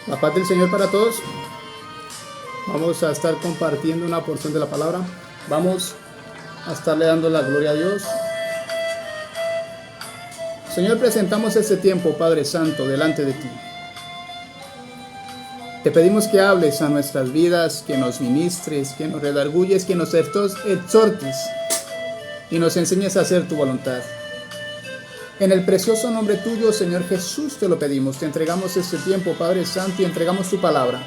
La paz del Señor para todos. Vamos a estar compartiendo una porción de la palabra. Vamos a estarle dando la gloria a Dios. Señor, presentamos este tiempo, Padre Santo, delante de ti. Te pedimos que hables a nuestras vidas, que nos ministres, que nos redarguyes, que nos exhortes y nos enseñes a hacer tu voluntad. En el precioso nombre tuyo, Señor Jesús, te lo pedimos. Te entregamos este tiempo, Padre Santo, y entregamos tu palabra.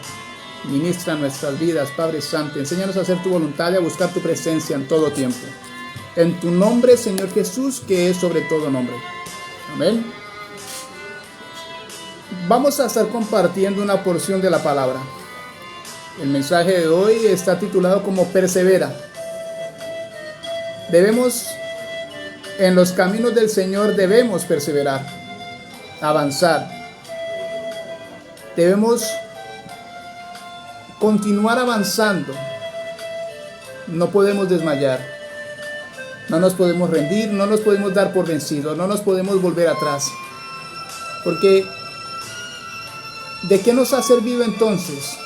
Ministra nuestras vidas, Padre Santo. Enséñanos a hacer tu voluntad y a buscar tu presencia en todo tiempo. En tu nombre, Señor Jesús, que es sobre todo nombre. Amén. Vamos a estar compartiendo una porción de la palabra. El mensaje de hoy está titulado como Persevera. En los caminos del Señor debemos perseverar, avanzar. Debemos continuar avanzando. No podemos desmayar. No nos podemos rendir, no nos podemos dar por vencidos, no nos podemos volver atrás. Porque ¿de qué nos ha servido entonces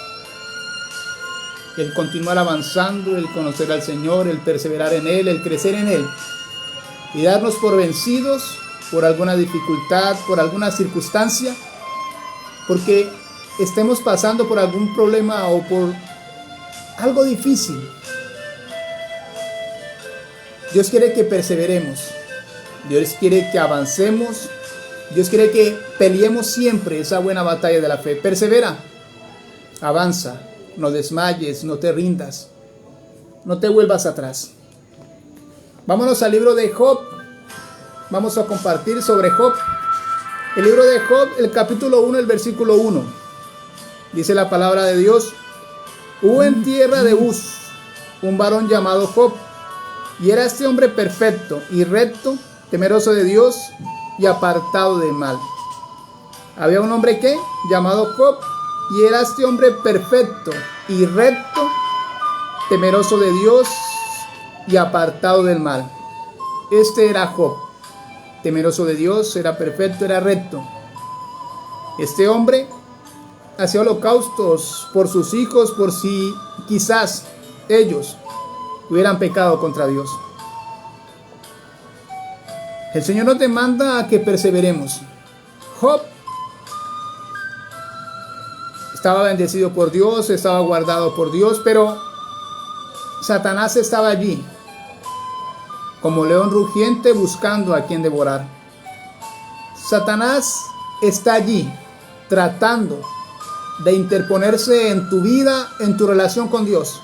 el continuar avanzando, el conocer al Señor, el perseverar en Él, el crecer en Él? Y darnos por vencidos por alguna dificultad, por alguna circunstancia, porque estemos pasando por algún problema o por algo difícil. Dios quiere que perseveremos, Dios quiere que avancemos, Dios quiere que peleemos siempre esa buena batalla de la fe. Persevera, avanza, no desmayes, no te rindas, no te vuelvas atrás. Vámonos al libro de Job. Vamos a compartir sobre Job. El libro de Job, el capítulo 1, el versículo 1. Dice la palabra de Dios: hubo en tierra de Uz un varón llamado Job, y era este hombre perfecto y recto, temeroso de Dios y apartado del mal. Había un hombre llamado Job, y era este hombre perfecto y recto, temeroso de Dios y apartado del mal. Este era Job, temeroso de Dios, era perfecto, era recto. Este hombre hacía holocaustos por sus hijos, por si quizás ellos hubieran pecado contra Dios. El Señor nos demanda a que perseveremos. Job estaba bendecido por Dios, estaba guardado por Dios, pero Satanás estaba allí, como león rugiente buscando a quien devorar. Satanás está allí, tratando de interponerse en tu vida, en tu relación con Dios.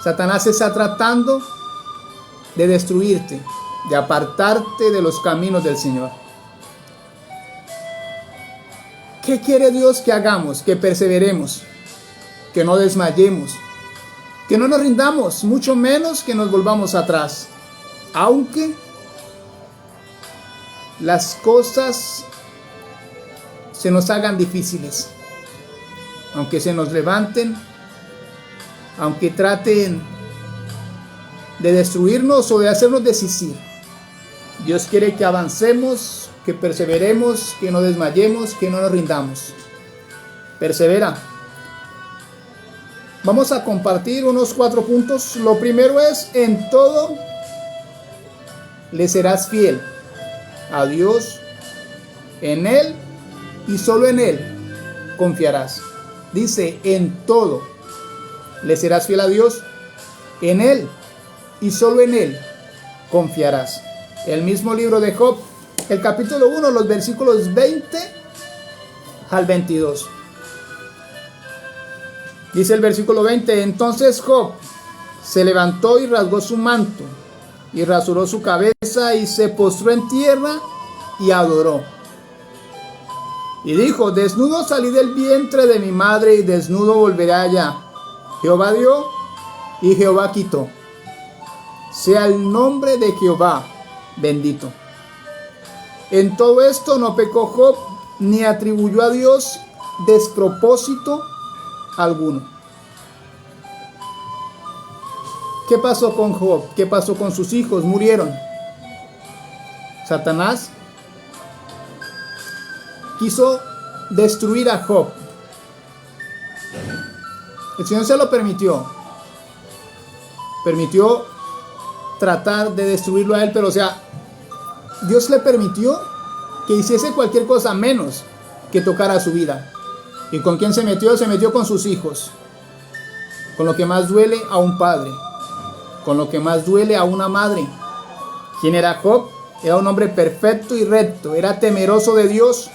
Satanás está tratando de destruirte, de apartarte de los caminos del Señor. ¿Qué quiere Dios que hagamos? Que perseveremos, que no desmayemos, que no nos rindamos, mucho menos que nos volvamos atrás. Aunque las cosas se nos hagan difíciles, aunque se nos levanten, aunque traten de destruirnos o de hacernos desistir, Dios quiere que avancemos, que perseveremos, que no desmayemos, que no nos rindamos. Persevera. Vamos a compartir unos 4 puntos. Lo primero es: en todo le serás fiel a Dios, en Él y solo en Él confiarás. Dice: en todo le serás fiel a Dios, en Él y solo en Él confiarás. El mismo libro de Job, el capítulo 1, los versículos 20 al 22. Dice el versículo 20: entonces Job se levantó y rasgó su manto, y rasuró su cabeza, y se postró en tierra, y adoró. Y dijo: desnudo salí del vientre de mi madre, y desnudo volveré allá. Jehová dio, y Jehová quitó. Sea el nombre de Jehová bendito. En todo esto no pecó Job, ni atribuyó a Dios despropósito alguno. ¿Qué pasó con Job? ¿Qué pasó con sus hijos? Murieron. Satanás quiso destruir a Job, El Señor se lo permitió. Permitió tratar de destruirlo a él, pero o sea, Dios le permitió que hiciese cualquier cosa menos que tocara su vida. ¿Y con quién se metió? Se metió con sus hijos. Con lo que más duele a un padre. Con lo que más duele a una madre. ¿Quién era Job? Era un hombre perfecto y recto. Era temeroso de Dios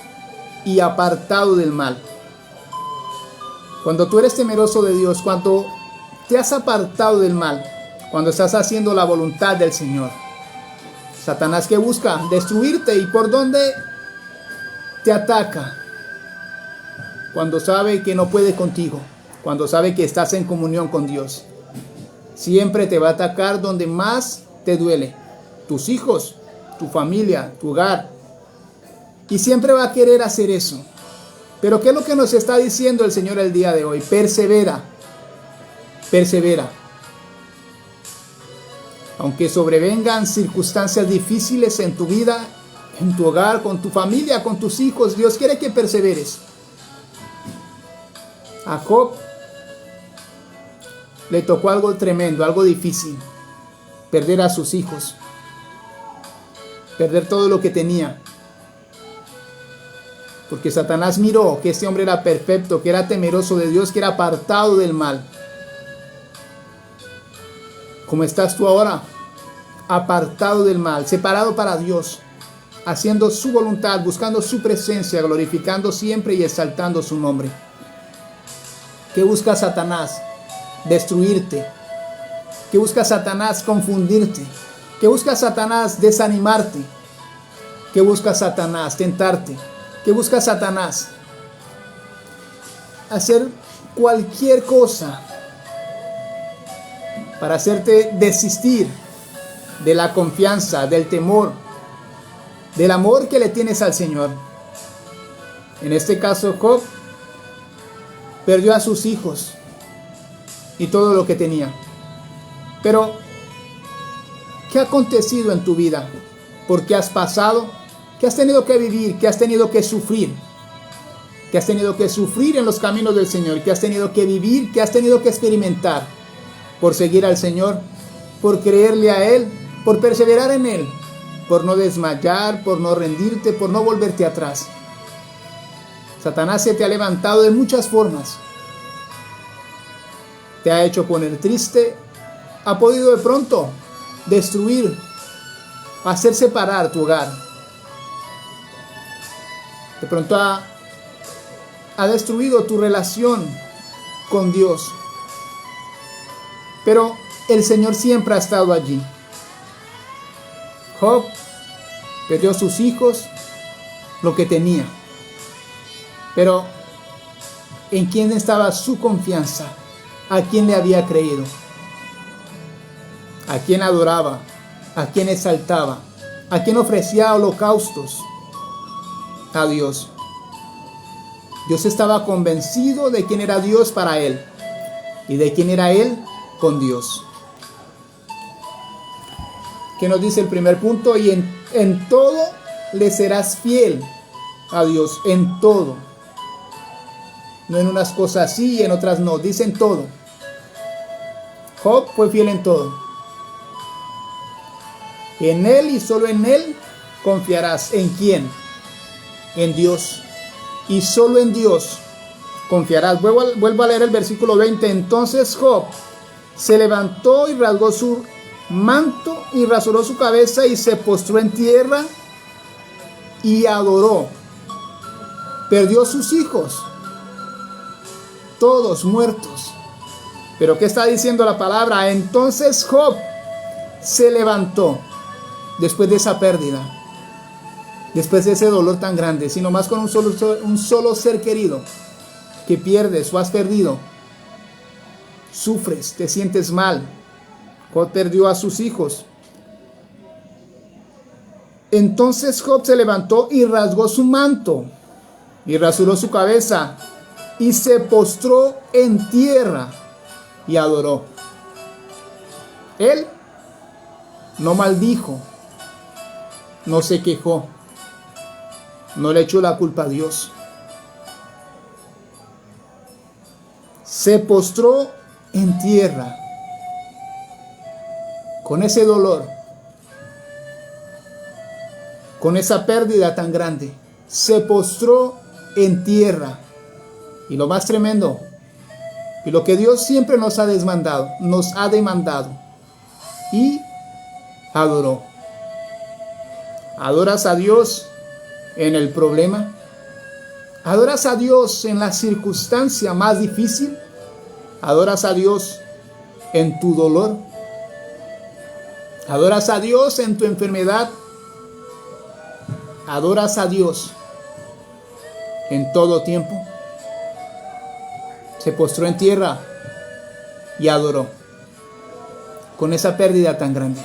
y apartado del mal. Cuando tú eres temeroso de Dios, cuando te has apartado del mal, cuando estás haciendo la voluntad del Señor, Satanás, que busca destruirte, ¿y por dónde te ataca? Cuando sabe que no puede contigo, cuando sabe que estás en comunión con Dios, siempre te va a atacar donde más te duele: tus hijos, tu familia, tu hogar, y siempre va a querer hacer eso. Pero ¿qué es lo que nos está diciendo el Señor el día de hoy? Persevera, persevera. Aunque sobrevengan circunstancias difíciles en tu vida, en tu hogar, con tu familia, con tus hijos, Dios quiere que perseveres. A Job le tocó algo tremendo, algo difícil: perder a sus hijos, perder todo lo que tenía. Porque Satanás miró que este hombre era perfecto, que era temeroso de Dios, que era apartado del mal. ¿Cómo estás tú ahora? Apartado del mal, separado para Dios, haciendo su voluntad, buscando su presencia, glorificando siempre y exaltando su nombre. ¿Qué busca Satanás? Destruirte. ¿Qué busca Satanás? Confundirte. ¿Qué busca Satanás? Desanimarte. ¿Qué busca Satanás? Tentarte. ¿Qué busca Satanás? Hacer cualquier cosa para hacerte desistir de la confianza, del temor, del amor que le tienes al Señor. En este caso, Job perdió a sus hijos y todo lo que tenía. Pero, ¿qué ha acontecido en tu vida? ¿Por qué has pasado? ¿Qué has tenido que vivir? ¿Qué has tenido que sufrir? ¿Qué has tenido que sufrir en los caminos del Señor? ¿Qué has tenido que vivir? ¿Qué has tenido que experimentar por seguir al Señor? Por creerle a Él, por perseverar en Él, por no desmayar, por no rendirte, por no volverte atrás. Satanás se te ha levantado de muchas formas. Te ha hecho poner triste, ha podido de pronto destruir, hacer separar tu hogar. De pronto ha destruido tu relación con Dios. Pero el Señor siempre ha estado allí. Job perdió sus hijos, lo que tenía. Pero ¿en quién estaba su confianza? ¿A quién le había creído? ¿A quién adoraba? ¿A quién exaltaba? ¿A quién ofrecía holocaustos? A Dios. Dios estaba convencido de quién era Dios para él y de quién era él con Dios. ¿Qué nos dice el primer punto? Y en todo le serás fiel a Dios, en todo. No en unas cosas sí y en otras no, dice en todo. Job fue fiel en todo. En Él y solo en Él confiarás. ¿En quién? En Dios. Y solo en Dios confiarás. Vuelvo a leer el versículo 20. Entonces Job se levantó y rasgó su manto y rasuró su cabeza y se postró en tierra y adoró. Perdió sus hijos, todos muertos. Pero ¿qué está diciendo la palabra? Entonces Job se levantó después de esa pérdida, después de ese dolor tan grande, sino más con un solo ser querido que pierdes o has perdido. Sufres, te sientes mal. Job perdió a sus hijos. Entonces Job se levantó y rasgó su manto y rasuró su cabeza y se postró en tierra y adoró. Él no maldijo, no se quejó, no le echó la culpa a Dios. se postró en tierra con ese dolor, con esa pérdida tan grande. Se postró en tierra. Y lo más tremendo, y lo que Dios siempre nos ha demandado, y adoró. ¿Adoras a Dios en el problema? ¿Adoras a Dios en la circunstancia más difícil? ¿Adoras a Dios en tu dolor? ¿Adoras a Dios en tu enfermedad? ¿Adoras a Dios en todo tiempo? Se postró en tierra y adoró con esa pérdida tan grande.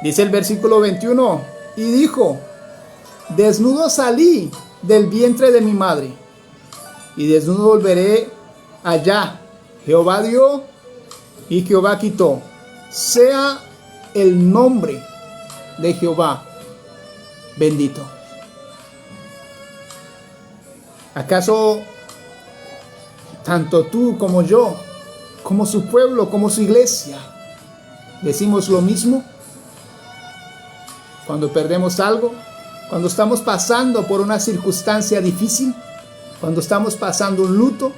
Dice el versículo 21, y dijo, desnudo salí del vientre de mi madre, y desnudo volveré allá. Jehová dio y Jehová quitó. Sea el nombre de Jehová bendito. ¿Acaso tanto tú como yo, como su pueblo, como su iglesia, decimos lo mismo? Cuando perdemos algo, cuando estamos pasando por una circunstancia difícil, cuando estamos pasando un luto,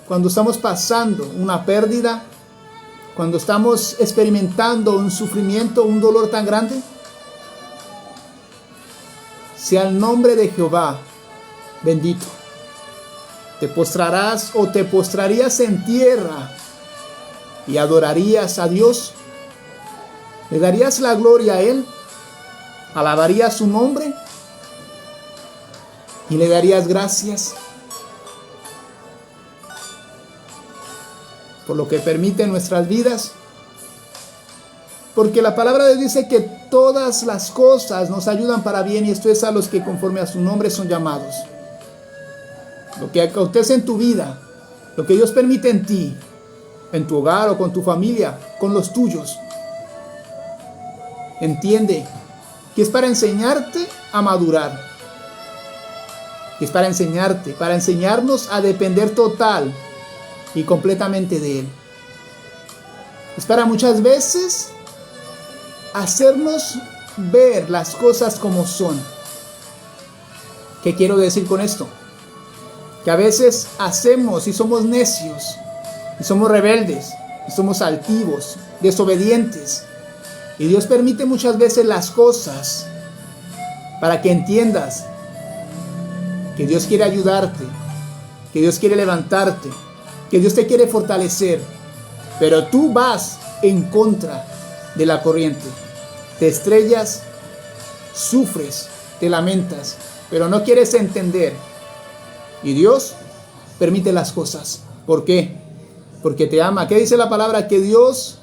cuando estamos pasando una pérdida, cuando estamos experimentando un sufrimiento, un dolor tan grande, sea el nombre de Jehová bendito. Te postrarás o te postrarías en tierra y adorarías a Dios. Le darías la gloria a Él, alabarías su nombre y le darías gracias por lo que permite en nuestras vidas. Porque la palabra de Dios dice que todas las cosas nos ayudan para bien, y esto es a los que conforme a su nombre son llamados. Lo que acontece en tu vida, lo que Dios permite en ti, en tu hogar o con tu familia, con los tuyos, entiende que es para enseñarte a madurar, que es para enseñarte, para enseñarnos a depender total y completamente de Él. Es para muchas veces hacernos ver las cosas como son. ¿Qué quiero decir con esto? Que a veces hacemos y somos necios, y somos rebeldes, y somos altivos, desobedientes. Y Dios permite muchas veces las cosas para que entiendas que Dios quiere ayudarte, que Dios quiere levantarte, que Dios te quiere fortalecer. Pero tú vas en contra de la corriente. Te estrellas, sufres, te lamentas, pero no quieres entender. Y Dios permite las cosas. ¿Por qué? Porque te ama. ¿Qué dice la palabra? Que Dios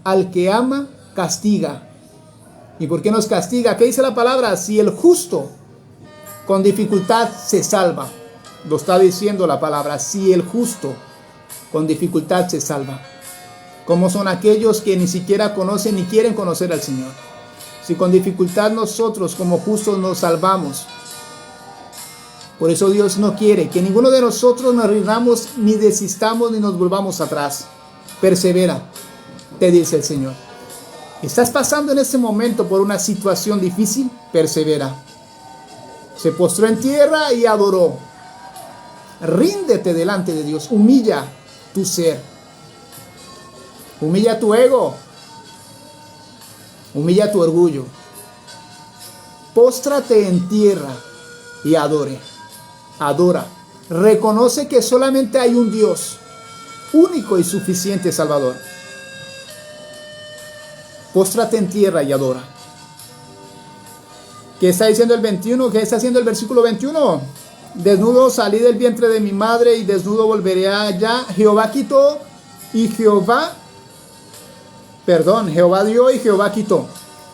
al que ama castiga. ¿Y por qué nos castiga? ¿Qué dice la palabra? Si el justo con dificultad se salva. Lo está diciendo la palabra. Si el justo con dificultad se salva. ¿Cómo son aquellos que ni siquiera conocen ni quieren conocer al Señor? Si con dificultad nosotros como justos nos salvamos. Por eso Dios no quiere que ninguno de nosotros nos rindamos, ni desistamos, ni nos volvamos atrás. Persevera, te dice el Señor. ¿Estás pasando en este momento por una situación difícil? Persevera. Se postró en tierra y adoró. Ríndete delante de Dios. Humilla tu ser. Humilla tu ego. Humilla tu orgullo. Póstrate en tierra y adore. Adora. Reconoce que solamente hay un Dios, único y suficiente Salvador. Póstrate en tierra y adora. ¿Qué está diciendo el 21? ¿Qué está haciendo el versículo 21? Desnudo salí del vientre de mi madre y desnudo volveré allá. Jehová quitó y Jehová dio y Jehová quitó.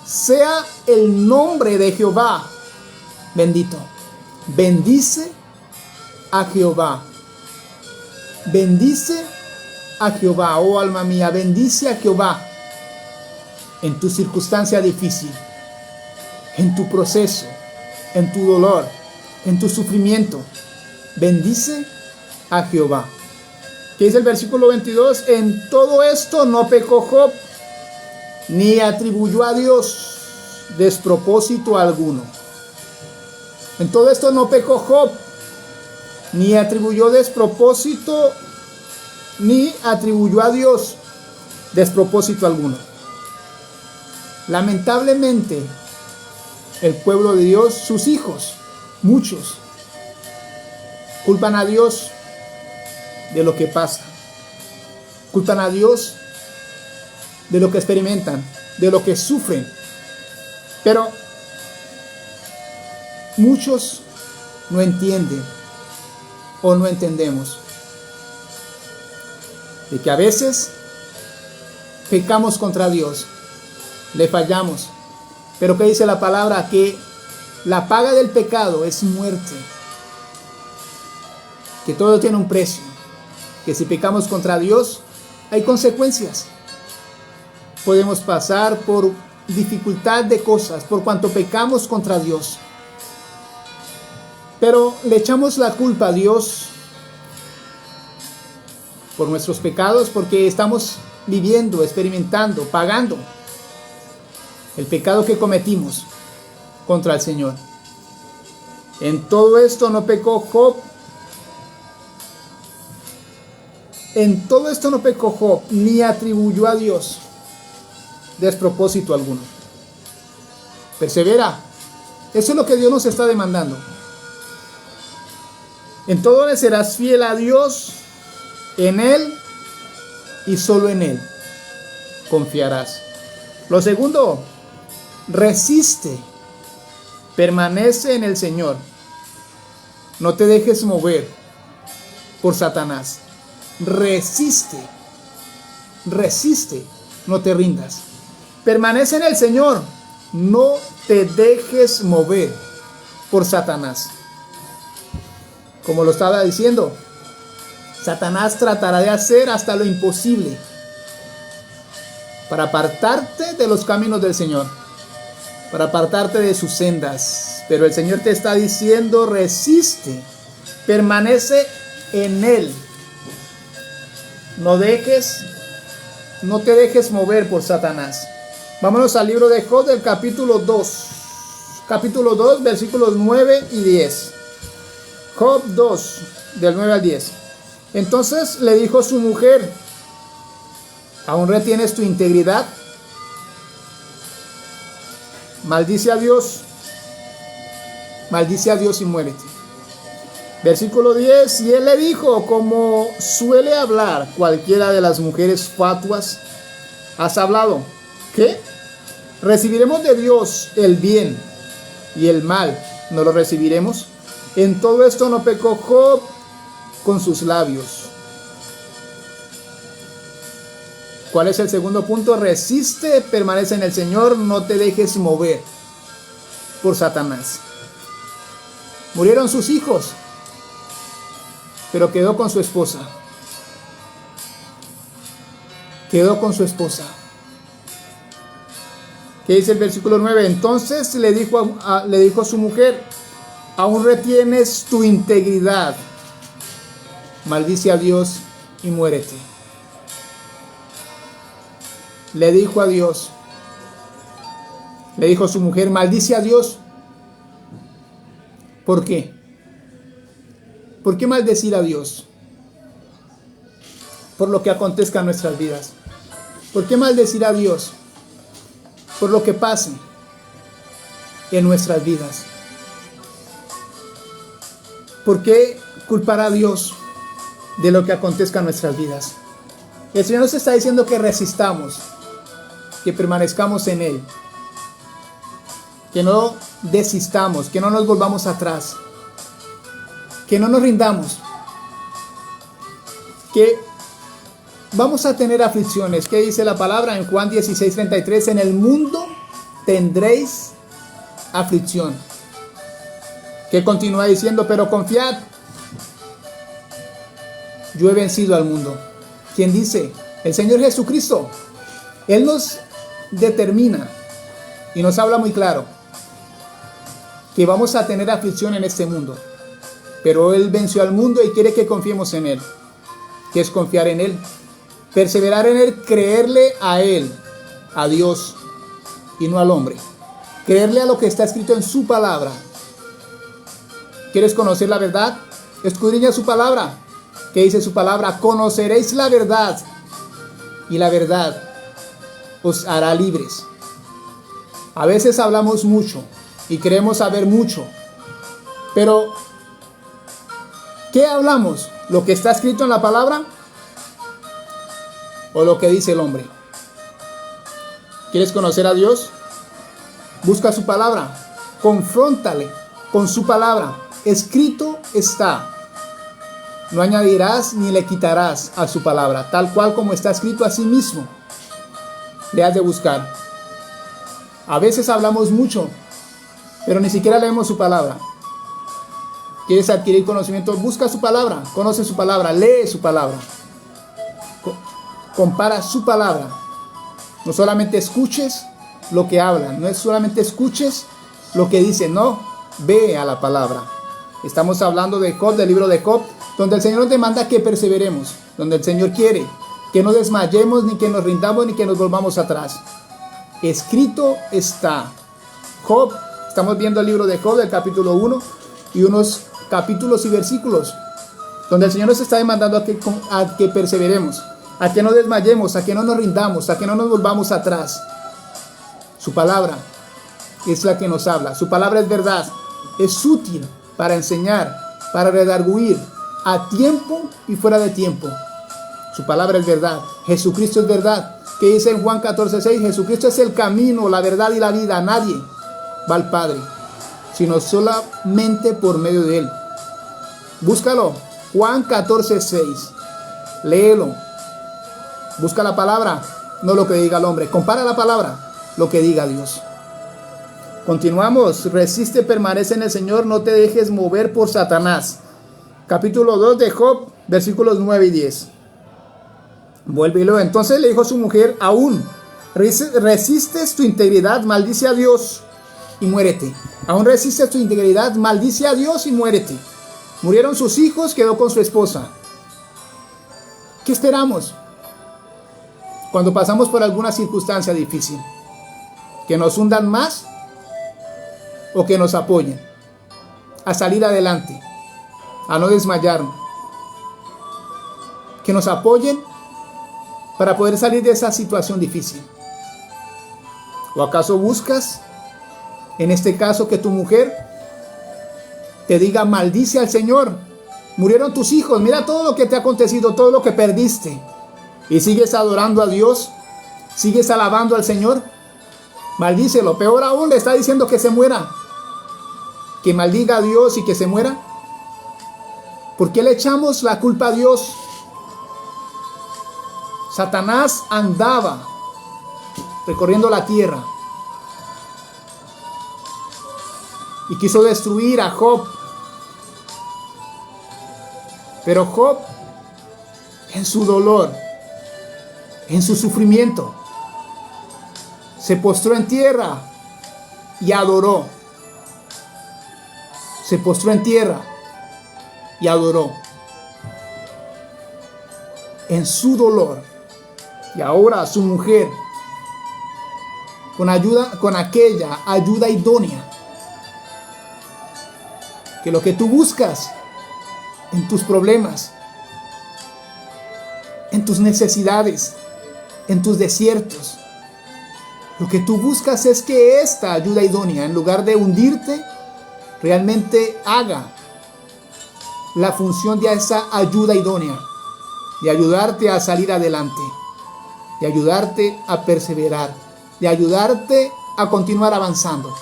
Sea el nombre de Jehová bendito. Bendice a Jehová. Bendice a Jehová, oh alma mía, bendice a Jehová en tu circunstancia difícil, en tu proceso, en tu dolor, en tu sufrimiento. Bendice a Jehová. ¿Qué dice el versículo 22? En todo esto no pecó Job, ni atribuyó a Dios despropósito alguno. En todo esto no pecó Job, ni atribuyó despropósito, ni atribuyó a Dios despropósito alguno. Lamentablemente, el pueblo de Dios, sus hijos, muchos, culpan a Dios de lo que pasa. Culpan a Dios de lo que experimentan, de lo que sufren. Pero muchos no entienden o no entendemos de que a veces pecamos contra Dios, le fallamos. Pero ¿qué dice la palabra? Que la paga del pecado es muerte. Que todo tiene un precio. Que si pecamos contra Dios, hay consecuencias. Podemos pasar por dificultad de cosas por cuanto pecamos contra Dios. Pero le echamos la culpa a Dios por nuestros pecados porque estamos viviendo, experimentando, pagando el pecado que cometimos contra el Señor. En todo esto no pecó Job. En todo esto no pecó Job, ni atribuyó a Dios despropósito alguno. Persevera. Eso es lo que Dios nos está demandando. En todo le serás fiel a Dios, en Él y solo en Él confiarás. Lo segundo, resiste, permanece en el Señor. No te dejes mover por Satanás. Resiste, no te rindas. Permanece en el Señor, no te dejes mover por Satanás. Como lo estaba diciendo, Satanás tratará de hacer hasta lo imposible para apartarte de los caminos del Señor, para apartarte de sus sendas. Pero el Señor te está diciendo, resiste, permanece en Él. No te dejes mover por Satanás. Vámonos al libro de Job, del capítulo 2. Capítulo 2, versículos 9 y 10. Job 2, del 9 al 10. Entonces le dijo su mujer, ¿aún retienes tu integridad? Maldice a Dios y muérete. Versículo 10, y él le dijo, como suele hablar cualquiera de las mujeres fatuas, ¿has hablado? ¿Qué? ¿Recibiremos de Dios el bien y el mal? ¿No lo recibiremos? En todo esto no pecó Job con sus labios. ¿Cuál es el segundo punto? Resiste, permanece en el Señor, no te dejes mover por Satanás. Murieron sus hijos, pero quedó con su esposa. Quedó con su esposa. ¿Qué dice el versículo 9? Entonces le dijo a su mujer, ¿aún retienes tu integridad? Maldice a Dios y muérete. Le dijo a Dios, le dijo a su mujer, maldice a Dios. ¿Por qué? ¿Por qué maldecir a Dios? Por lo que acontezca en nuestras vidas. ¿Por qué maldecir a Dios? Por lo que pase en nuestras vidas. ¿Por qué culpar a Dios de lo que acontezca en nuestras vidas? El Señor nos está diciendo que resistamos, que permanezcamos en Él, que no desistamos, que no nos volvamos atrás, que no nos rindamos, que vamos a tener aflicciones. ¿Qué dice la palabra en Juan 16:33? En el mundo tendréis aflicción. Que continúa diciendo, pero confiad, yo he vencido al mundo. ¿Quién dice? El Señor Jesucristo. Él nos determina y nos habla muy claro que vamos a tener aflicción en este mundo, pero Él venció al mundo y quiere que confiemos en Él. que es confiar en Él. Perseverar en Él, creerle a Él, a Dios y no al hombre. Creerle a lo que está escrito en su palabra. ¿Quieres conocer la verdad? Escudriña su palabra. ¿Qué dice su palabra? Conoceréis la verdad y la verdad os hará libres. A veces hablamos mucho y queremos saber mucho, pero ¿qué hablamos? ¿Lo que está escrito en la palabra o lo que dice el hombre? ¿Quieres conocer a Dios? Busca su palabra, confróntale con su palabra. Escrito está. No añadirás ni le quitarás a su palabra, tal cual como está escrito, así mismo le has de buscar. A veces hablamos mucho, pero ni siquiera leemos su palabra. ¿Quieres adquirir conocimiento? Busca su palabra, conoce su palabra, lee su palabra. Compara su palabra. No solamente escuches lo que hablan, no es solamente escuches lo que dicen, no, ve a la palabra. Estamos hablando de Job, del libro de Job, donde el Señor nos demanda que perseveremos, donde el Señor quiere que no desmayemos, ni que nos rindamos, ni que nos volvamos atrás. Escrito está. Job, estamos viendo el libro de Job, del capítulo 1, y unos capítulos y versículos, donde el Señor nos está demandando a que perseveremos, a que no desmayemos, a que no nos rindamos, a que no nos volvamos atrás. Su palabra es la que nos habla. Su palabra es verdad. Es útil para enseñar, para redarguir, a tiempo y fuera de tiempo. Su palabra es verdad. Jesucristo es verdad. Que dice en Juan 14:6, Jesucristo es el camino, la verdad y la vida. Nadie va al Padre, sino solamente por medio de Él. Búscalo. Juan 14:6. Léelo. Busca la palabra, no lo que diga el hombre. Compara la palabra, lo que diga Dios. Continuamos. Resiste, permanece en el Señor, no te dejes mover por Satanás. Capítulo 2 de Job, versículos 9 y 10. Vuelve y luego. Entonces le dijo a su mujer, aún resistes tu integridad, maldice a Dios y muérete. Aún resistes tu integridad, maldice a Dios y muérete. Murieron sus hijos, quedó con su esposa. ¿Qué esperamos cuando pasamos por alguna circunstancia difícil? ¿Que nos hundan más o que nos apoyen a salir adelante, a no desmayar? Que nos apoyen para poder salir de esa situación difícil. ¿O acaso buscas, en este caso, que tu mujer te diga, maldice al Señor? Murieron tus hijos, mira todo lo que te ha acontecido, todo lo que perdiste, y sigues adorando a Dios, sigues alabando al Señor. Maldícelo. Peor aún, le está diciendo que se muera, que maldiga a Dios y que se muera. ¿Por qué le echamos la culpa a Dios? Satanás andaba recorriendo la tierra y quiso destruir a Job. Pero Job, en su dolor, en su sufrimiento, se postró en tierra y adoró. Se postró en tierra y adoró. En su dolor. Y ahora su mujer, con aquella ayuda idónea, que lo que tú buscas en tus problemas, en tus necesidades, en tus desiertos, lo que tú buscas es que esta ayuda idónea, en lugar de hundirte, realmente haga la función de esa ayuda idónea, de ayudarte a salir adelante, de ayudarte a perseverar, de ayudarte a continuar avanzando.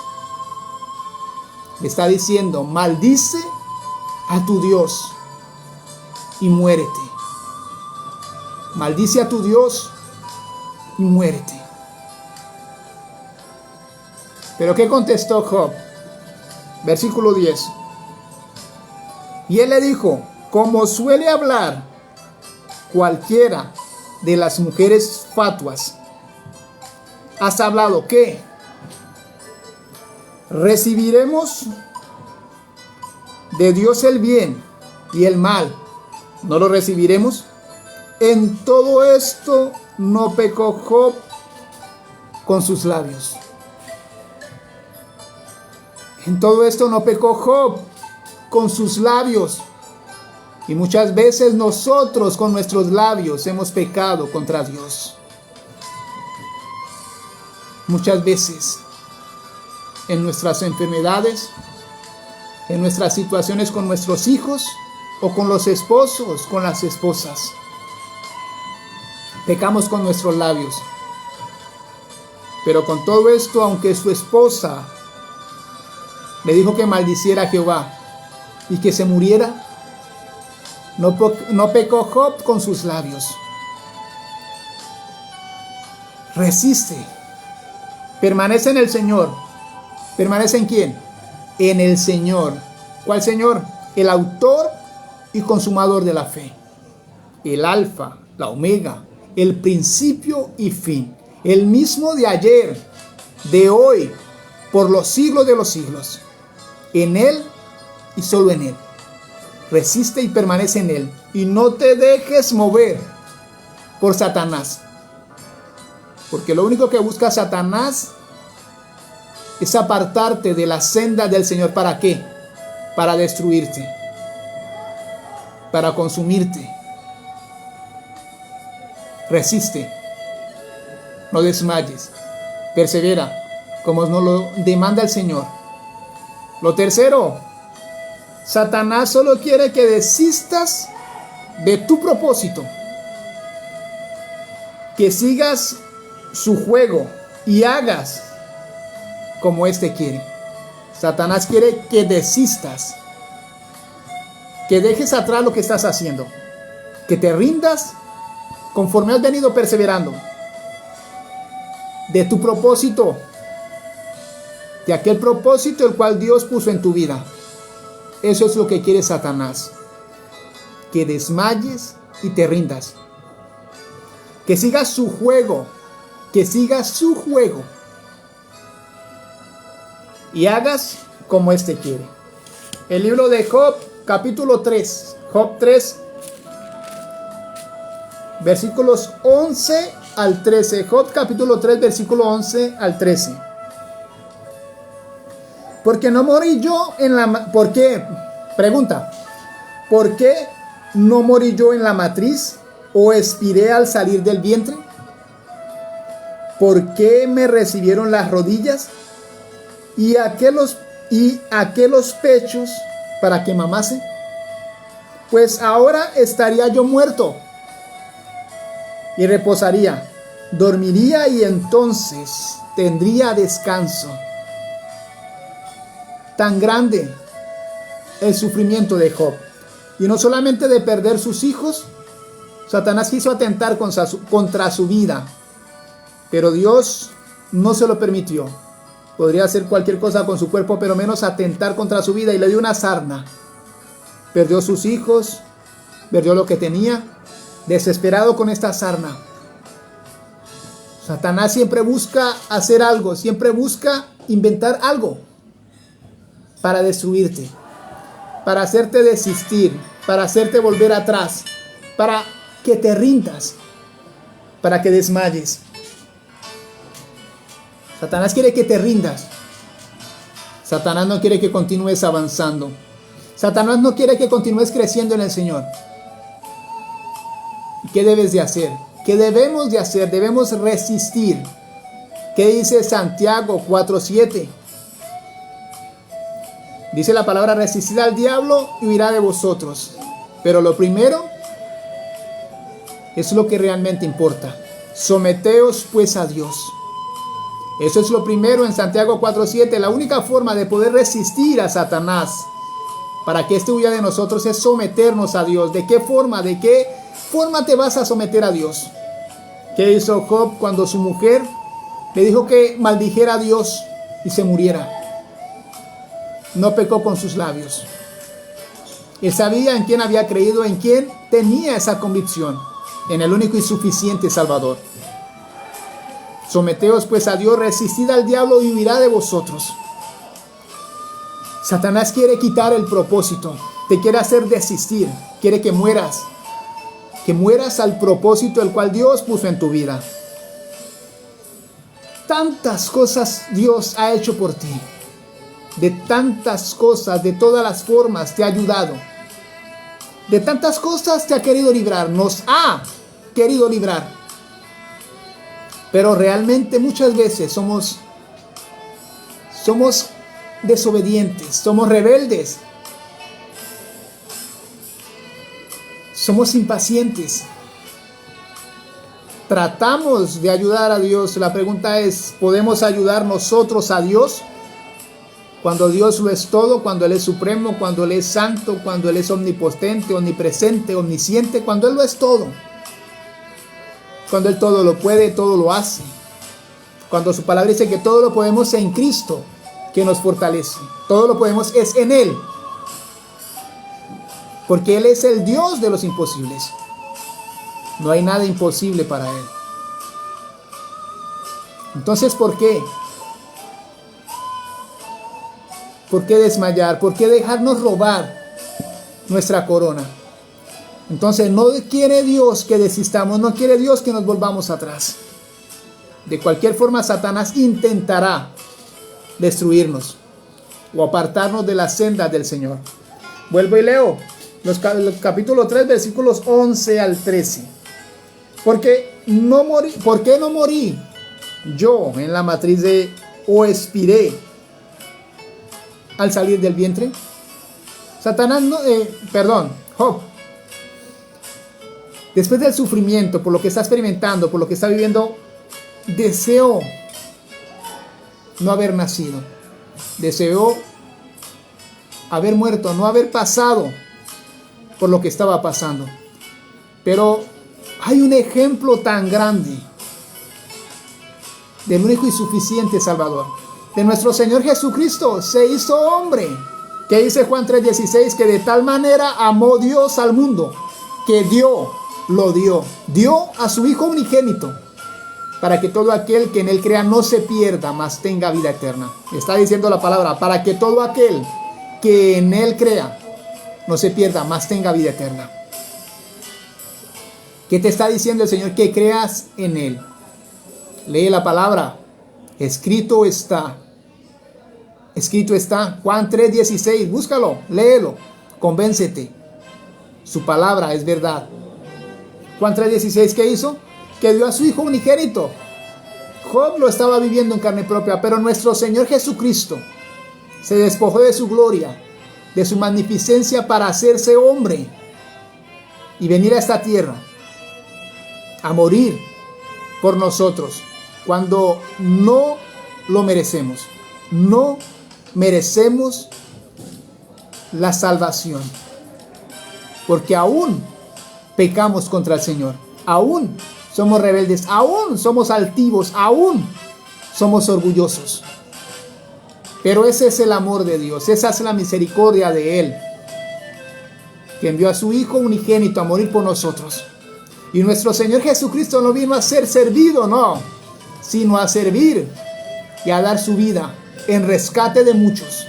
Le está diciendo, maldice a tu Dios y muérete. Maldice a tu Dios y muérete. Pero ¿qué contestó Job? Versículo 10. Y él le dijo, como suele hablar cualquiera de las mujeres fatuas, ¿has hablado qué? ¿Recibiremos de Dios el bien y el mal? ¿No lo recibiremos? En todo esto no pecó Job con sus labios. En todo esto no pecó Job con sus labios. Y muchas veces nosotros con nuestros labios hemos pecado contra Dios. Muchas veces en nuestras enfermedades, en nuestras situaciones con nuestros hijos o con los esposos, con las esposas. Pecamos con nuestros labios. Pero con todo esto, aunque su esposa le dijo que maldiciera a Jehová y que se muriera, no pecó Job con sus labios. Resiste. Permanece en el Señor. ¿Permanece en quién? En el Señor. ¿Cuál Señor? El autor y consumador de la fe. El alfa, la omega, el principio y fin. El mismo de ayer, de hoy, por los siglos de los siglos. En Él y solo en Él. Resiste y permanece en Él. Y no te dejes mover por Satanás. Porque lo único que busca Satanás es apartarte de la senda del Señor. ¿Para qué? Para destruirte. Para consumirte. Resiste. No desmayes. Persevera, como nos lo demanda el Señor. Lo tercero, Satanás solo quiere que desistas de tu propósito. Que sigas su juego y hagas como éste quiere. Satanás quiere que desistas. Que dejes atrás lo que estás haciendo. Que te rindas conforme has venido perseverando. De tu propósito. De aquel propósito el cual Dios puso en tu vida. Eso es lo que quiere Satanás. Que desmayes y te rindas. Que sigas su juego. Que sigas su juego. Y hagas como éste quiere. El libro de Job, capítulo 3. Job 3, versículos 11 al 13. Job, capítulo 3, versículo 11 al 13. Porque no morí yo en la... ¿Por qué? Pregunta. ¿Por qué no morí yo en la matriz o expiré al salir del vientre? ¿Por qué me recibieron las rodillas y aquellos pechos para que mamase? Pues ahora estaría yo muerto y reposaría, dormiría y entonces tendría descanso. Tan grande el sufrimiento de Job. Y no solamente de perder sus hijos, Satanás quiso atentar contra su vida, pero Dios no se lo permitió. Podría hacer cualquier cosa con su cuerpo, pero menos atentar contra su vida, y le dio una sarna. Perdió sus hijos, perdió lo que tenía, desesperado con esta sarna. Satanás siempre busca hacer algo, siempre busca inventar algo para destruirte, para hacerte desistir, para hacerte volver atrás, para que te rindas, para que desmayes. Satanás quiere que te rindas. Satanás no quiere que continúes avanzando. Satanás no quiere que continúes creciendo en el Señor. ¿Qué debes de hacer? ¿Qué debemos de hacer? Debemos resistir. ¿Qué dice Santiago 4:7? Dice la palabra: resistid al diablo y huirá de vosotros. Pero lo primero es lo que realmente importa. Someteos pues a Dios. Eso es lo primero en Santiago 4:7. La única forma de poder resistir a Satanás para que éste huya de nosotros es someternos a Dios. ¿De qué forma? ¿De qué forma te vas a someter a Dios? ¿Qué hizo Job cuando su mujer le dijo que maldijera a Dios y se muriera? No pecó con sus labios. Él sabía en quién había creído, en quién tenía esa convicción, en el único y suficiente Salvador. Someteos pues a Dios, resistid al diablo y huirá de vosotros. Satanás quiere quitar el propósito, te quiere hacer desistir, quiere que mueras, que mueras al propósito el cual Dios puso en tu vida. Tantas cosas Dios ha hecho por ti. De tantas cosas, de todas las formas te ha ayudado. De tantas cosas te ha querido librar, nos ha querido librar. Pero realmente muchas veces somos desobedientes, somos rebeldes, somos impacientes. Tratamos de ayudar a Dios. La pregunta es, ¿podemos ayudar nosotros a Dios? Cuando Dios lo es todo, cuando Él es supremo, cuando Él es santo, cuando Él es omnipotente, omnipresente, omnisciente, cuando Él lo es todo. Cuando Él todo lo puede, todo lo hace. Cuando su palabra dice que todo lo podemos en Cristo, que nos fortalece. Todo lo podemos es en Él. Porque Él es el Dios de los imposibles. No hay nada imposible para Él. Entonces, ¿por qué? ¿Por qué desmayar? ¿Por qué dejarnos robar nuestra corona? Entonces no quiere Dios que desistamos, no quiere Dios que nos volvamos atrás. De cualquier forma, Satanás intentará destruirnos o apartarnos de las sendas del Señor. Vuelvo y leo el capítulo 3, versículos 11 al 13. ¿Por qué no morí yo en la matriz o expiré al salir del vientre? Job, después del sufrimiento, por lo que está experimentando, por lo que está viviendo, deseó no haber nacido, deseó haber muerto, no haber pasado por lo que estaba pasando. Pero hay un ejemplo tan grande del único y suficiente Salvador, de nuestro Señor Jesucristo. Se hizo hombre, que dice Juan 3:16, que de tal manera amó Dios al mundo, que dio a su Hijo unigénito, para que todo aquel que en Él crea no se pierda, mas tenga vida eterna. Está diciendo la palabra, para que todo aquel que en Él crea no se pierda, mas tenga vida eterna. ¿Qué te está diciendo el Señor? Que creas en Él. Lee la palabra. Escrito está. Escrito está. Juan 3:16. Búscalo, léelo, convéncete. Su palabra es verdad. Juan 3:16, ¿qué hizo? Que dio a su Hijo unigénito. Job lo estaba viviendo en carne propia, pero nuestro Señor Jesucristo se despojó de su gloria, de su magnificencia, para hacerse hombre y venir a esta tierra a morir por nosotros cuando no lo merecemos. No merecemos la salvación, porque aún pecamos contra el Señor, aún somos rebeldes, aún somos altivos, aún somos orgullosos. Pero ese es el amor de Dios, esa es la misericordia de Él, que envió a su Hijo unigénito a morir por nosotros. Y nuestro Señor Jesucristo no vino a ser servido, no, sino a servir y a dar su vida en rescate de muchos.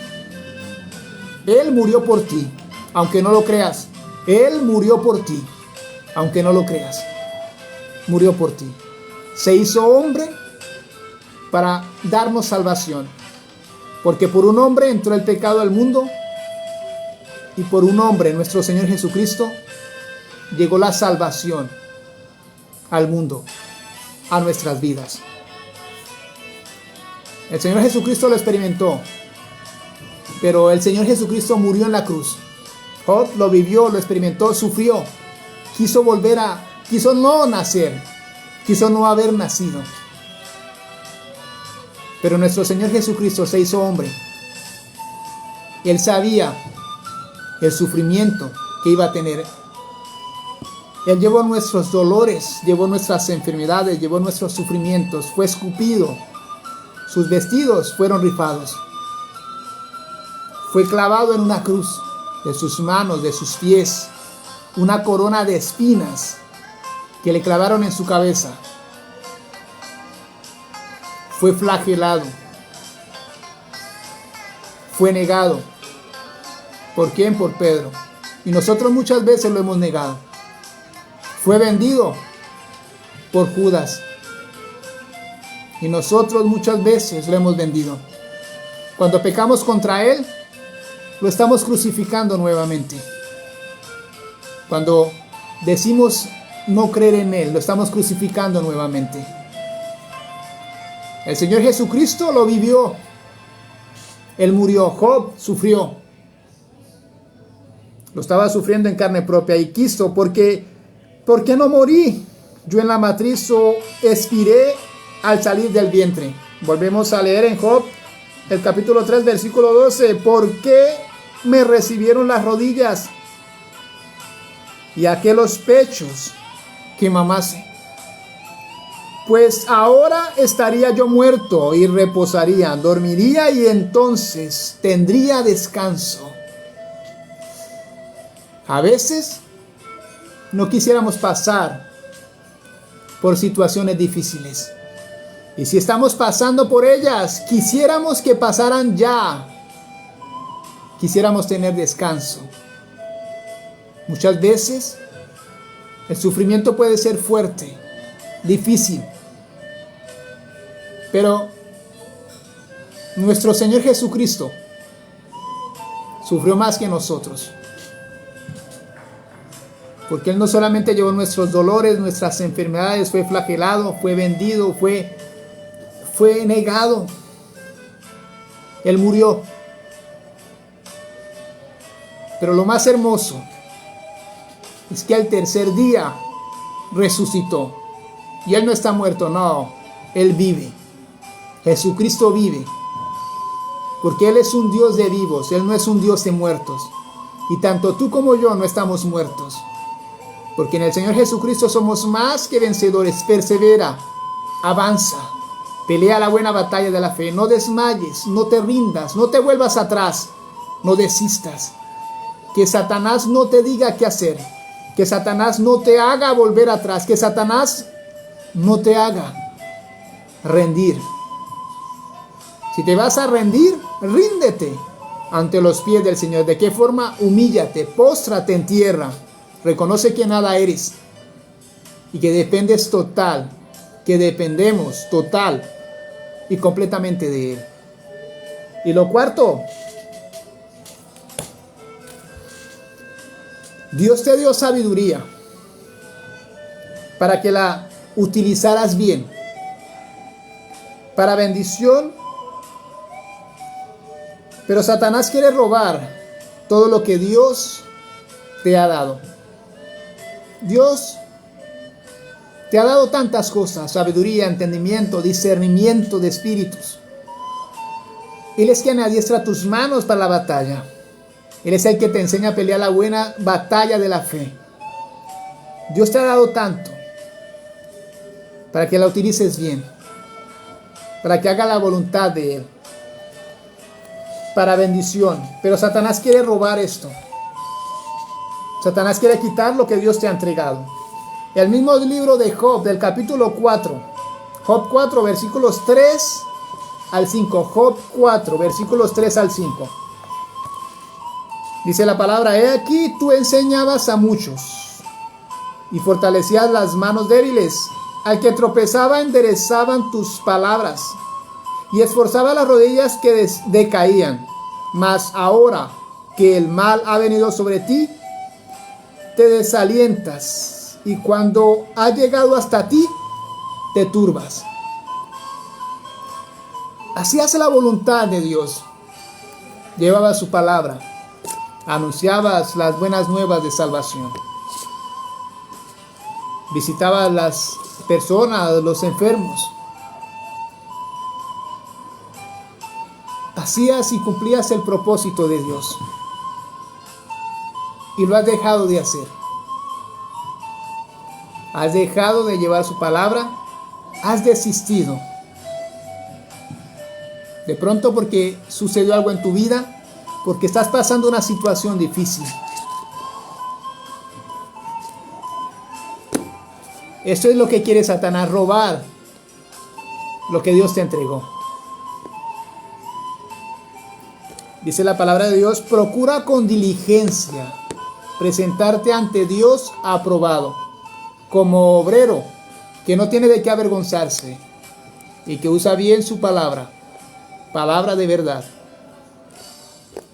Él murió por ti, aunque no lo creas. Él murió por ti, aunque no lo creas. Murió por ti. Se hizo hombre para darnos salvación. Porque por un hombre entró el pecado al mundo, y por un hombre, nuestro Señor Jesucristo, llegó la salvación al mundo, a nuestras vidas. El Señor Jesucristo lo experimentó, pero el Señor Jesucristo murió en la cruz. Job lo vivió, lo experimentó, sufrió, quiso no nacer, quiso no haber nacido. Pero nuestro Señor Jesucristo se hizo hombre. Él sabía el sufrimiento que iba a tener. Él llevó nuestros dolores, llevó nuestras enfermedades, llevó nuestros sufrimientos, fue escupido, sus vestidos fueron rifados, fue clavado en una cruz, de sus manos, de sus pies, una corona de espinas que le clavaron en su cabeza. Fue flagelado, fue negado. ¿Por quién? Por Pedro. Y nosotros muchas veces lo hemos negado. Fue vendido por Judas. Y nosotros muchas veces lo hemos vendido. Cuando pecamos contra Él, lo estamos crucificando nuevamente. Cuando decimos no creer en Él, lo estamos crucificando nuevamente. El Señor Jesucristo lo vivió. Él murió. Job sufrió. Lo estaba sufriendo en carne propia y quiso, ¿por qué no morí? Yo en la matriz expiré al salir del vientre. Volvemos a leer en Job, el capítulo 3, versículo 12. ¿Por qué me recibieron las rodillas y aquellos pechos que mamase? Pues ahora estaría yo muerto y reposaría, dormiría y entonces tendría descanso. A veces no quisiéramos pasar por situaciones difíciles. Y si estamos pasando por ellas, quisiéramos que pasaran ya. Quisiéramos tener descanso. Muchas veces el sufrimiento puede ser fuerte, difícil. Pero nuestro Señor Jesucristo sufrió más que nosotros. Porque Él no solamente llevó nuestros dolores, nuestras enfermedades, fue flagelado, fue vendido, fue negado. Él murió. Pero lo más hermoso es que al tercer día resucitó. Y Él no está muerto, no. Él vive. Jesucristo vive. Porque Él es un Dios de vivos. Él no es un Dios de muertos. Y tanto tú como yo no estamos muertos. Porque en el Señor Jesucristo somos más que vencedores. Persevera, avanza, pelea la buena batalla de la fe. No desmayes, no te rindas, no te vuelvas atrás, no desistas. Que Satanás no te diga qué hacer. Que Satanás no te haga volver atrás. Que Satanás no te haga rendir. Si te vas a rendir, ríndete ante los pies del Señor. ¿De qué forma? Humíllate, póstrate en tierra. Reconoce que nada eres y que dependes total, que dependemos total y completamente de Él. Y lo cuarto, Dios te dio sabiduría para que la utilizaras bien, para bendición, pero Satanás quiere robar todo lo que Dios te ha dado. Dios te ha dado tantas cosas, sabiduría, entendimiento, discernimiento de espíritus. Él es quien adiestra tus manos para la batalla. Él es el que te enseña a pelear la buena batalla de la fe. Dios te ha dado tanto para que la utilices bien, para que haga la voluntad de Él, para bendición. Pero Satanás quiere robar esto. Satanás quiere quitar lo que Dios te ha entregado. El mismo libro de Job, del capítulo 4. Job 4, versículos 3 al 5. Job 4, versículos 3 al 5. Dice la palabra: he aquí tú enseñabas a muchos y fortalecías las manos débiles. Al que tropezaba enderezaban tus palabras y esforzaba las rodillas que decaían. Mas ahora que el mal ha venido sobre ti, te desalientas, y cuando ha llegado hasta ti, te turbas. Así hace la voluntad de Dios. Llevabas su palabra, anunciabas las buenas nuevas de salvación, visitabas las personas, los enfermos, hacías y cumplías el propósito de Dios. Y lo has dejado de hacer. Has dejado de llevar su palabra. Has desistido. De pronto porque sucedió algo en tu vida, porque estás pasando una situación difícil. Esto es lo que quiere Satanás, robar lo que Dios te entregó. Dice la palabra de Dios: procura con diligencia presentarte ante Dios aprobado, como obrero que no tiene de qué avergonzarse y que usa bien su palabra, palabra de verdad.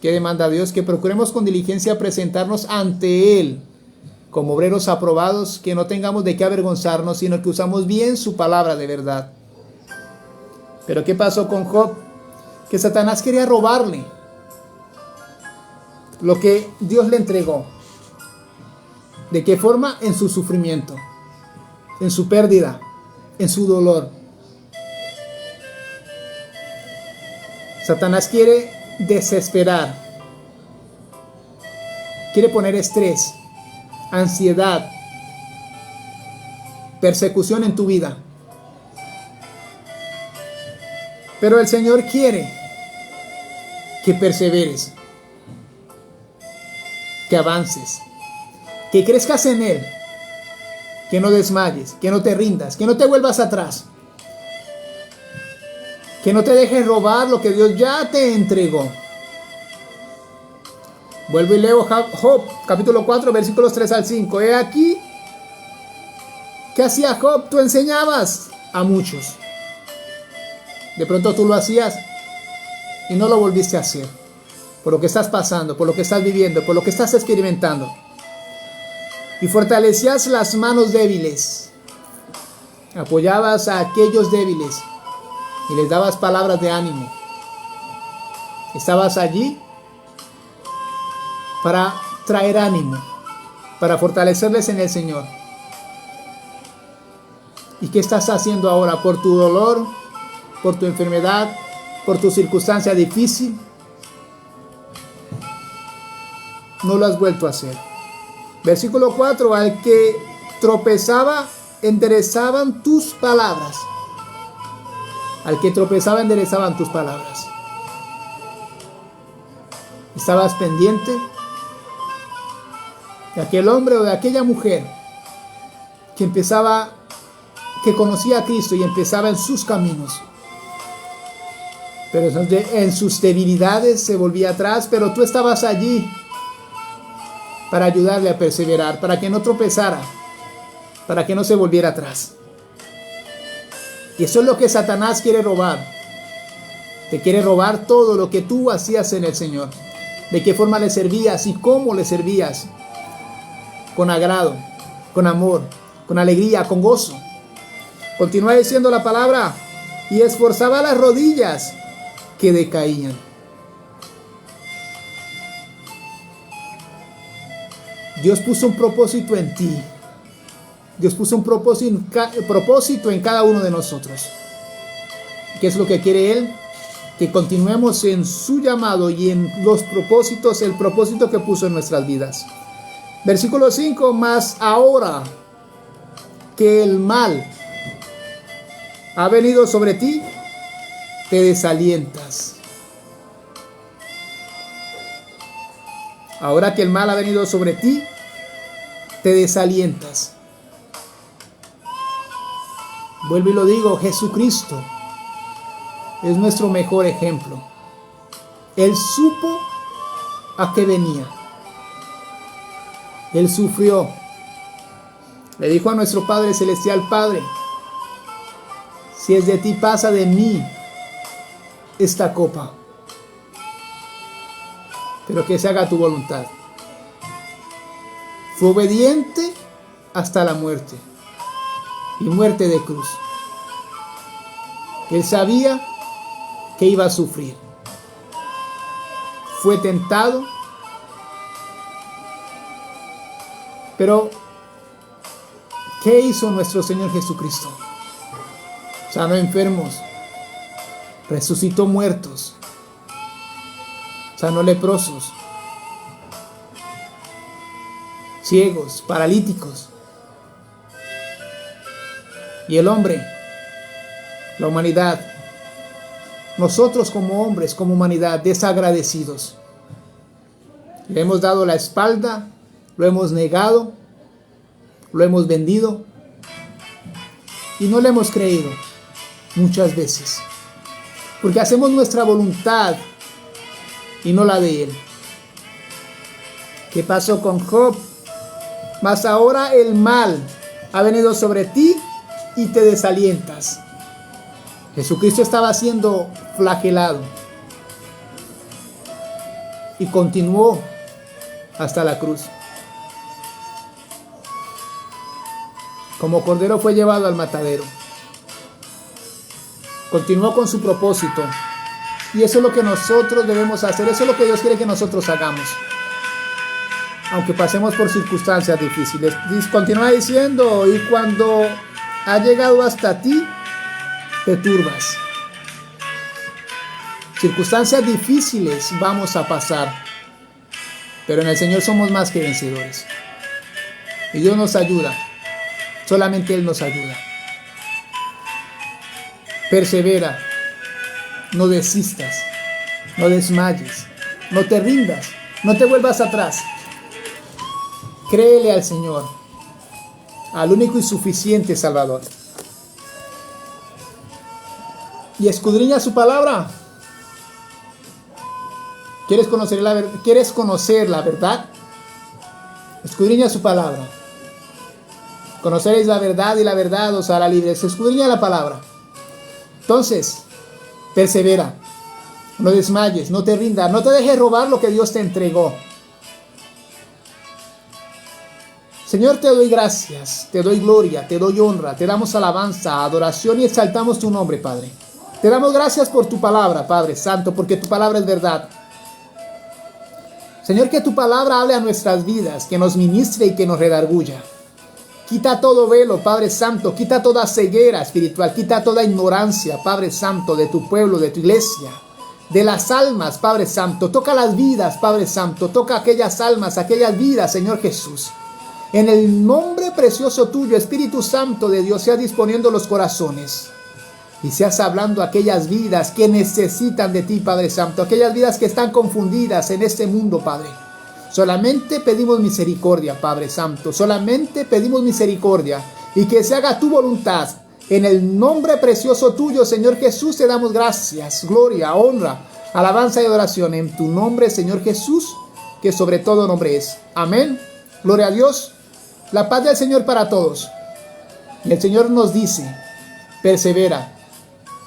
¿Qué demanda Dios? Que procuremos con diligencia presentarnos ante Él como obreros aprobados, que no tengamos de qué avergonzarnos, sino que usamos bien su palabra de verdad. Pero ¿qué pasó con Job? Que Satanás quería robarle lo que Dios le entregó. ¿De qué forma? En su sufrimiento, en su pérdida, en su dolor. Satanás quiere desesperar, quiere poner estrés, ansiedad, persecución en tu vida. Pero el Señor quiere que perseveres, que avances, que crezcas en Él, que no desmayes, que no te rindas, que no te vuelvas atrás, que no te dejes robar lo que Dios ya te entregó. Vuelvo y leo Job, capítulo 4, versículos 3 al 5. He aquí, ¿qué hacía Job? Tú enseñabas a muchos. De pronto tú lo hacías y no lo volviste a hacer. Por lo que estás pasando, por lo que estás viviendo, por lo que estás experimentando. Y fortalecías las manos débiles. Apoyabas a aquellos débiles y les dabas palabras de ánimo. Estabas allí para traer ánimo, para fortalecerles en el Señor. ¿Y qué estás haciendo ahora? Por tu dolor, por tu enfermedad, por tu circunstancia difícil, no lo has vuelto a hacer. Versículo 4, al que tropezaba, enderezaban tus palabras. Al que tropezaba, enderezaban tus palabras. Estabas pendiente de aquel hombre o de aquella mujer que conocía a Cristo y empezaba en sus caminos. Pero en sus debilidades se volvía atrás, pero tú estabas allí para ayudarle a perseverar, para que no tropezara, para que no se volviera atrás. Y eso es lo que Satanás quiere robar. Te quiere robar todo lo que tú hacías en el Señor. De qué forma le servías y cómo le servías. Con agrado, con amor, con alegría, con gozo. Continúa diciendo la palabra. Y esforzaba las rodillas que decaían. Dios puso un propósito en ti. Dios puso un propósito en cada uno de nosotros. ¿Qué es lo que quiere Él? Que continuemos en su llamado y en los propósitos, el propósito que puso en nuestras vidas. Versículo 5, mas ahora que el mal ha venido sobre ti, te desalientas. Ahora que el mal ha venido sobre ti, te desalientas. Vuelvo y lo digo, Jesucristo es nuestro mejor ejemplo. Él supo a qué venía. Él sufrió. Le dijo a nuestro Padre Celestial: Padre, si es de ti, pasa de mí esta copa, pero que se haga tu voluntad. Fue obediente hasta la muerte, y muerte de cruz. Él sabía que iba a sufrir. Fue tentado, pero ¿qué hizo nuestro Señor Jesucristo? Sanó enfermos, resucitó muertos, sanó leprosos, ciegos, paralíticos. Y el hombre, la humanidad, nosotros como hombres, como humanidad, desagradecidos, le hemos dado la espalda, lo hemos negado, lo hemos vendido y no le hemos creído muchas veces, porque hacemos nuestra voluntad y no la de Él. ¿Qué pasó con Job? Mas ahora el mal ha venido sobre ti y te desalientas. Jesucristo estaba siendo flagelado y continuó hasta la cruz. Como cordero fue llevado al matadero. Continuó con su propósito. Y eso es lo que nosotros debemos hacer. Eso es lo que Dios quiere que nosotros hagamos. Aunque pasemos por circunstancias difíciles. Continúa diciendo, y cuando ha llegado hasta ti, te turbas. Circunstancias difíciles vamos a pasar. Pero en el Señor somos más que vencedores. Y Dios nos ayuda. Solamente Él nos ayuda. Persevera. No desistas. No desmayes. No te rindas. No te vuelvas atrás. Créele al Señor. Al único y suficiente Salvador. Y escudriña su palabra. ¿Quieres conocer la verdad? Escudriña su palabra. Conoceréis la verdad y la verdad os hará libres. Escudriña la palabra. Entonces, persevera. No desmayes, no te rindas, no te dejes robar lo que Dios te entregó. Señor, te doy gracias, te doy gloria, te doy honra, te damos alabanza, adoración y exaltamos tu nombre, Padre. Te damos gracias por tu palabra, Padre Santo, porque tu palabra es verdad. Señor, que tu palabra hable a nuestras vidas, que nos ministre y que nos redarguya. Quita todo velo, Padre Santo, quita toda ceguera espiritual, quita toda ignorancia, Padre Santo, de tu pueblo, de tu iglesia, de las almas, Padre Santo. Toca las vidas, Padre Santo, toca aquellas almas, aquellas vidas, Señor Jesús. En el nombre precioso tuyo, Espíritu Santo de Dios, seas disponiendo los corazones y seas hablando a aquellas vidas que necesitan de ti, Padre Santo, aquellas vidas que están confundidas en este mundo, Padre. Solamente pedimos misericordia, Padre Santo. Solamente pedimos misericordia y que se haga tu voluntad. En el nombre precioso tuyo, Señor Jesús, te damos gracias, gloria, honra, alabanza y adoración. En tu nombre, Señor Jesús, que sobre todo nombre es. Amén. Gloria a Dios. La paz del Señor para todos. Y el Señor nos dice, persevera,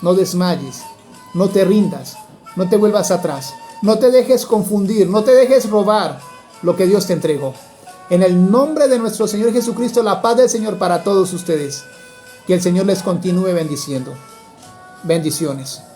no desmayes, no te rindas, no te vuelvas atrás. No te dejes confundir, no te dejes robar lo que Dios te entregó. En el nombre de nuestro Señor Jesucristo, la paz del Señor para todos ustedes. Que el Señor les continúe bendiciendo. Bendiciones.